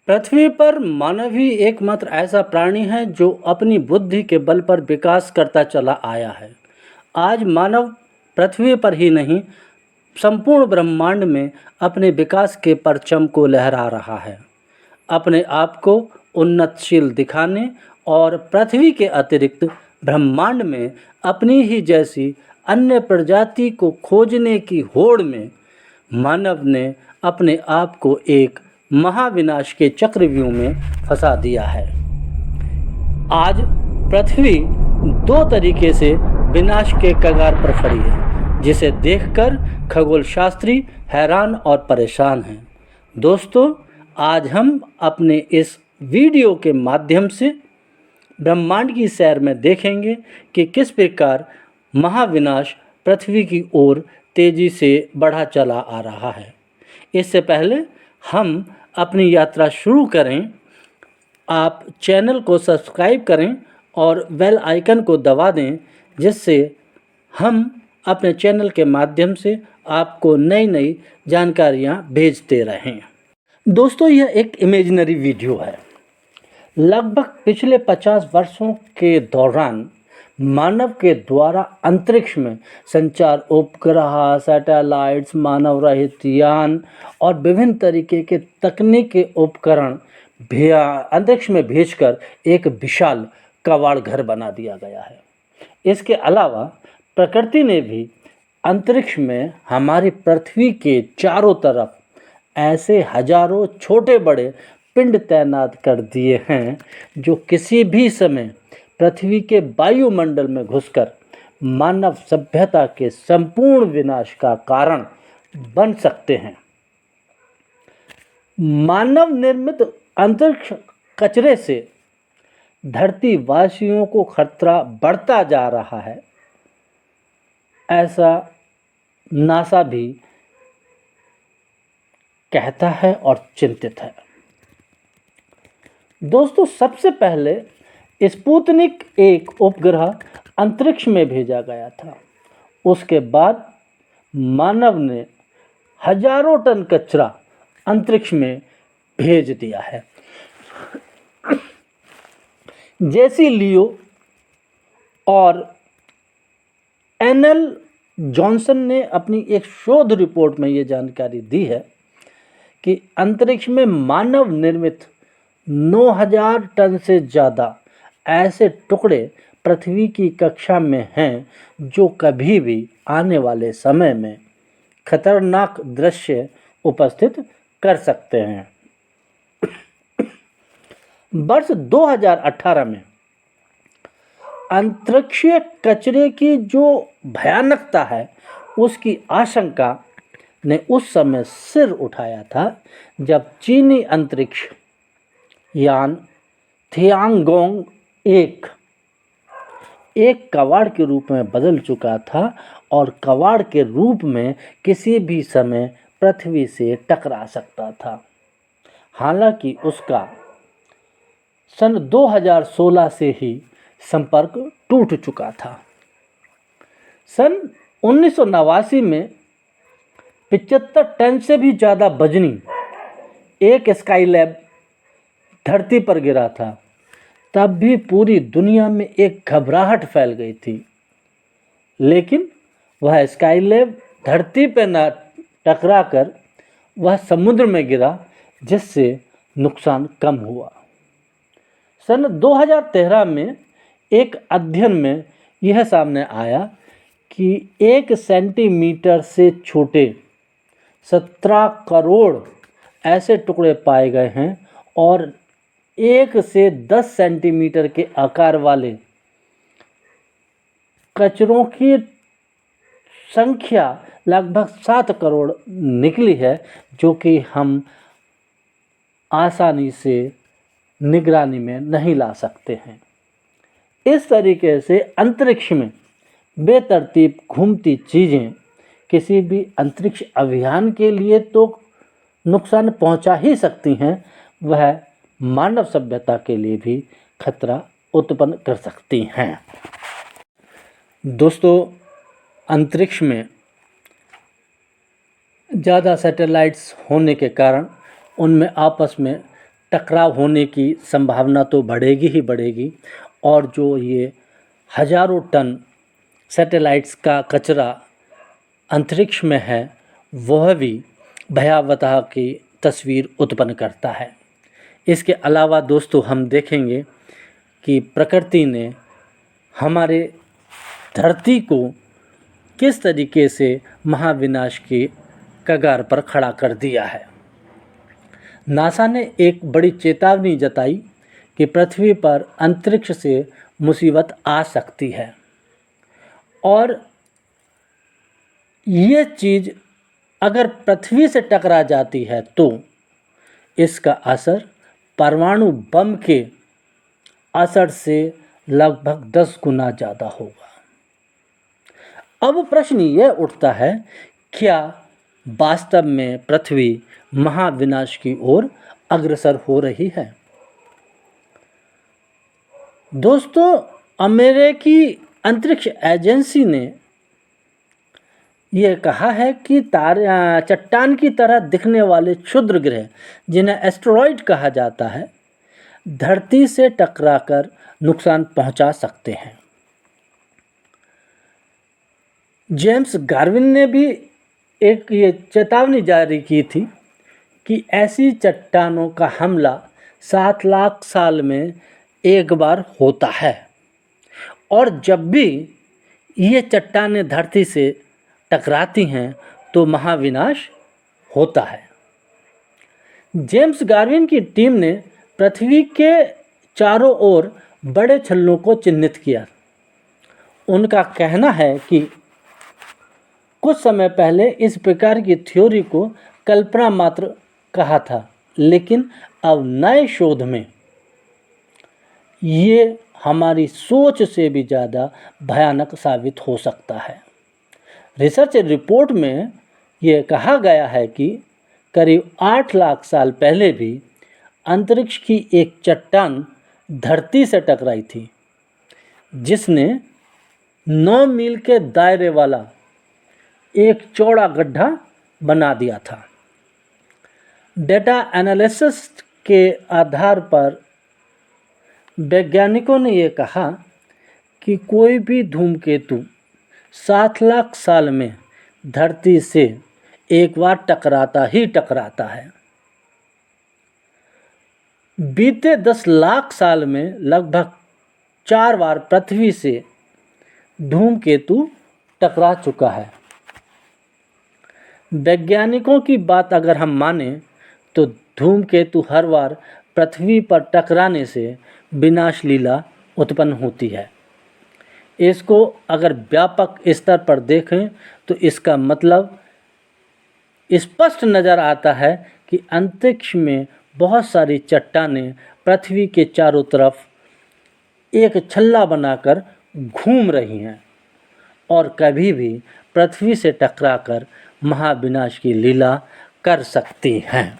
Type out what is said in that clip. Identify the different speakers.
Speaker 1: पृथ्वी पर मानव ही एकमात्र ऐसा प्राणी है जो अपनी बुद्धि के बल पर विकास करता चला आया है। आज मानव पृथ्वी पर ही नहीं, संपूर्ण ब्रह्मांड में अपने विकास के परचम को लहरा रहा है। अपने आप को उन्नतशील दिखाने और पृथ्वी के अतिरिक्त ब्रह्मांड में अपनी ही जैसी अन्य प्रजाति को खोजने की होड़ में मानव ने अपने आप को एक महाविनाश के चक्रव्यूह में फंसा दिया है। आज पृथ्वी दो तरीके से विनाश के कगार पर खड़ी है, जिसे देखकर खगोल शास्त्री हैरान और परेशान हैं। दोस्तों, आज हम अपने इस वीडियो के माध्यम से ब्रह्मांड की सैर में देखेंगे कि किस प्रकार महाविनाश पृथ्वी की ओर तेजी से बढ़ा चला आ रहा है। इससे पहले हम अपनी यात्रा शुरू करें, आप चैनल को सब्सक्राइब करें और बेल आइकन को दबा दें, जिससे हम अपने चैनल के माध्यम से आपको नई नई जानकारियां भेजते रहें। दोस्तों, यह एक इमेजिनरी वीडियो है। लगभग पिछले 50 वर्षों के दौरान मानव के द्वारा अंतरिक्ष में संचार उपग्रह, सैटेलाइट्स, मानव रहित यान और विभिन्न तरीके के तकनीकी उपकरण अंतरिक्ष में भेजकर एक विशाल कवाड़ घर बना दिया गया है। इसके अलावा प्रकृति ने भी अंतरिक्ष में हमारी पृथ्वी के चारों तरफ ऐसे हजारों छोटे बड़े पिंड तैनात कर दिए हैं जो किसी भी समय पृथ्वी के वायुमंडल में घुसकर मानव सभ्यता के संपूर्ण विनाश का कारण बन सकते हैं। मानव निर्मित अंतरिक्ष कचरे से धरती वासियों को खतरा बढ़ता जा रहा है, ऐसा नासा भी कहता है और चिंतित है। दोस्तों, सबसे पहले स्पुतनिक एक उपग्रह अंतरिक्ष में भेजा गया था। उसके बाद मानव ने हजारों टन कचरा अंतरिक्ष में भेज दिया है। जेसी लियो और एनएल जॉनसन ने अपनी एक शोध रिपोर्ट में ये जानकारी दी है कि अंतरिक्ष में मानव निर्मित 9000 टन से ज़्यादा ऐसे टुकड़े पृथ्वी की कक्षा में हैं जो कभी भी आने वाले समय में खतरनाक दृश्य उपस्थित कर सकते हैं। वर्ष 2018 में अंतरिक्षीय कचरे की जो भयानकता है, उसकी आशंका ने उस समय सिर उठाया था जब चीनी अंतरिक्ष यान थियांगोंग एक कवाड़ के रूप में बदल चुका था और कवाड़ के रूप में किसी भी समय पृथ्वी से टकरा सकता था। हालांकि उसका सन 2016 से ही संपर्क टूट चुका था। सन 1989 में 75 टन से भी ज़्यादा वजनी एक स्काईलैब धरती पर गिरा था। तब भी पूरी दुनिया में एक घबराहट फैल गई थी, लेकिन वह स्काईलैब धरती पर न टकराकर वह समुद्र में गिरा, जिससे नुकसान कम हुआ। सन 2013 में एक अध्ययन में यह सामने आया कि 1 सेंटीमीटर से छोटे 17 करोड़ ऐसे टुकड़े पाए गए हैं और 1 से 10 सेंटीमीटर के आकार वाले कचरों की संख्या लगभग 7 करोड़ निकली है, जो कि हम आसानी से निगरानी में नहीं ला सकते हैं। इस तरीके से अंतरिक्ष में बेतरतीब घूमती चीज़ें किसी भी अंतरिक्ष अभियान के लिए तो नुकसान पहुंचा ही सकती हैं, वह मानव सभ्यता के लिए भी खतरा उत्पन्न कर सकती हैं। दोस्तों, अंतरिक्ष में ज़्यादा सैटेलाइट्स होने के कारण उनमें आपस में टकराव होने की संभावना तो बढ़ेगी ही बढ़ेगी, और जो ये हज़ारों टन सैटेलाइट्स का कचरा अंतरिक्ष में है वह भी भयावह की तस्वीर उत्पन्न करता है। इसके अलावा दोस्तों हम देखेंगे कि प्रकृति ने हमारे धरती को किस तरीके से महाविनाश की कगार पर खड़ा कर दिया है। नासा ने एक बड़ी चेतावनी जताई कि पृथ्वी पर अंतरिक्ष से मुसीबत आ सकती है, और ये चीज़ अगर पृथ्वी से टकरा जाती है तो इसका असर परमाणु बम के असर से लगभग 10 गुना ज़्यादा होगा। अब प्रश्न यह उठता है, क्या वास्तव में पृथ्वी महाविनाश की ओर अग्रसर हो रही है? दोस्तों, अमेरिकी अंतरिक्ष एजेंसी ने यह कहा है कि चट्टान की तरह दिखने वाले क्षुद्र ग्रह, जिन्हें एस्टेरॉयड कहा जाता है, धरती से टकराकर नुकसान पहुंचा सकते हैं। जेम्स गार्विन ने भी एक ये चेतावनी जारी की थी कि ऐसी चट्टानों का हमला 7 लाख साल में एक बार होता है, और जब भी ये चट्टानें धरती से टकराती हैं तो महाविनाश होता है। जेम्स गार्विन की टीम ने पृथ्वी के चारों ओर बड़े छल्लों को चिन्हित किया। उनका कहना है कि कुछ समय पहले इस प्रकार की थ्योरी को कल्पना मात्र कहा था, लेकिन अब नए शोध में ये हमारी सोच से भी ज़्यादा भयानक साबित हो सकता है। रिसर्च रिपोर्ट में ये कहा गया है कि करीब 8 लाख साल पहले भी अंतरिक्ष की एक चट्टान धरती से टकराई थी, जिसने 9 मील के दायरे वाला एक चौड़ा गड्ढा बना दिया था। डेटा एनालिसिस के आधार पर वैज्ञानिकों ने यह कहा कि कोई भी धूमकेतु 7 लाख साल में धरती से एक बार टकराता ही टकराता है। बीते 10 लाख साल में लगभग 4 बार पृथ्वी से धूमकेतु टकरा चुका है। वैज्ञानिकों की बात अगर हम माने तो धूमकेतु हर बार पृथ्वी पर टकराने से विनाश लीला उत्पन्न होती है। इसको अगर व्यापक स्तर पर देखें तो इसका मतलब स्पष्ट नज़र आता है कि अंतरिक्ष में बहुत सारी चट्टानें पृथ्वी के चारों तरफ एक छल्ला बनाकर घूम रही हैं और कभी भी पृथ्वी से टकराकर महाविनाश की लीला कर सकती हैं।